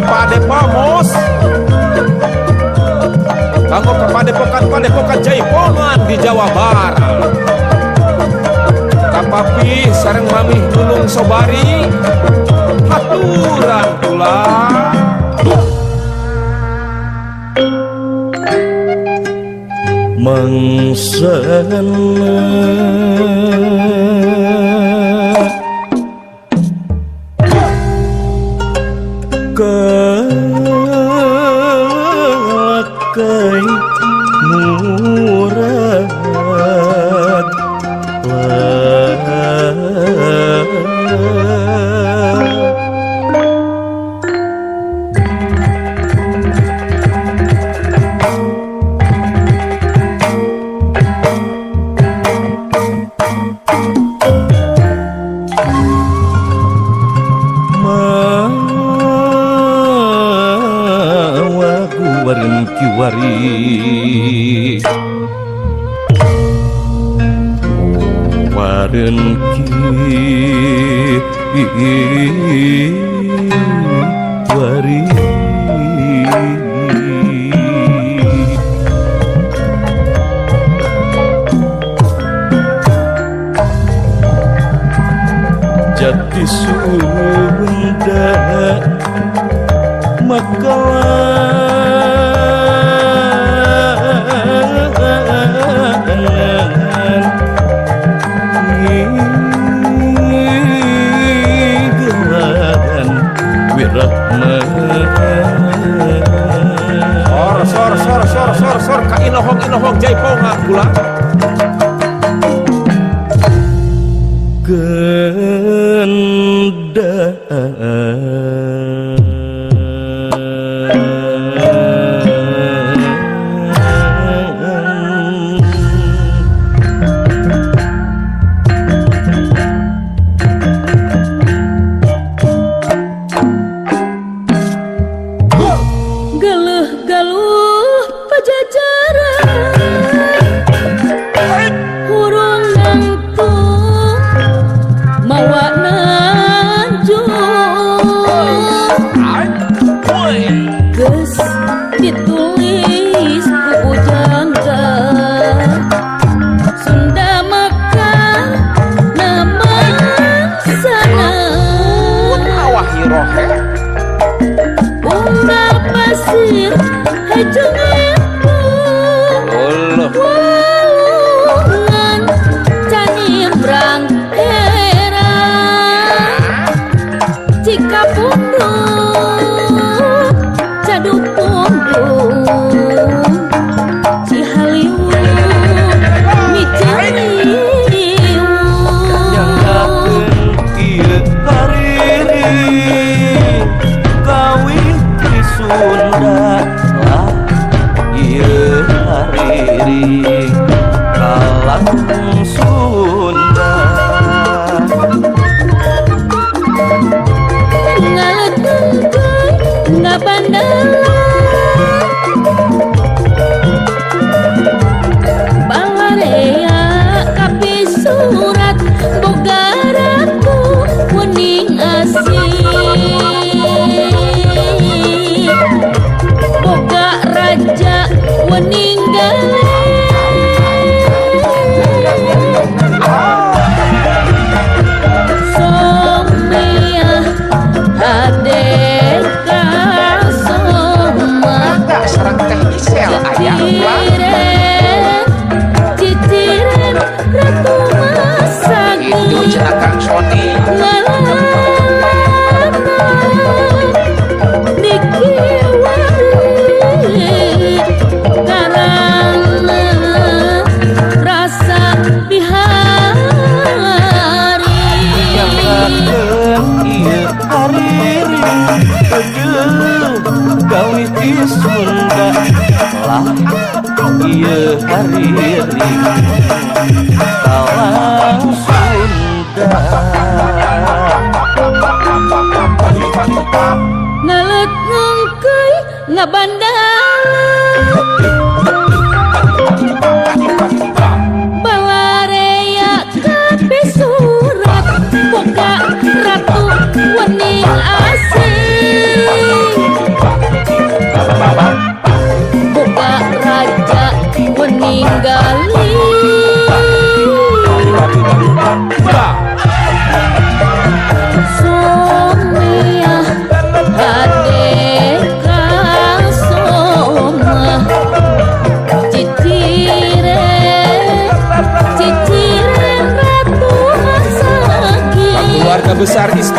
Pade Pamos kanggo padepokan Jaipongan di Jawa Barat. Kapapi sareng Mamih Nulung Sobari haturan pula. Mangsana kakai murad kiwari waren kiwari Jati Sunda Makalah sor ka inohong Jaipongan pula. Ditulis ku pujangga Sunda Mekah nama sana Awah hirohe Unggal pasir hejeng itu Walungan canimbrang era Jika pundung Caduk pundung Si Haliwung Micariwung Nyanggakeun ieu hariri kawin di Sunda lah ieu hariri kalang Sunda ngaletengkeun ngabandala Balarea kapi surat bogaraku wening asih boga raja wening gale somea adeka soma sareng Teh Isel aya pula. ciciren ratu masagi Itu cenah Kang Sony. Kawin di Sunda lah ieu hariri kalang Sunda ngalet ngengkeuy ngabandala Balarea kape surat boga ratu wening asing Besar Istana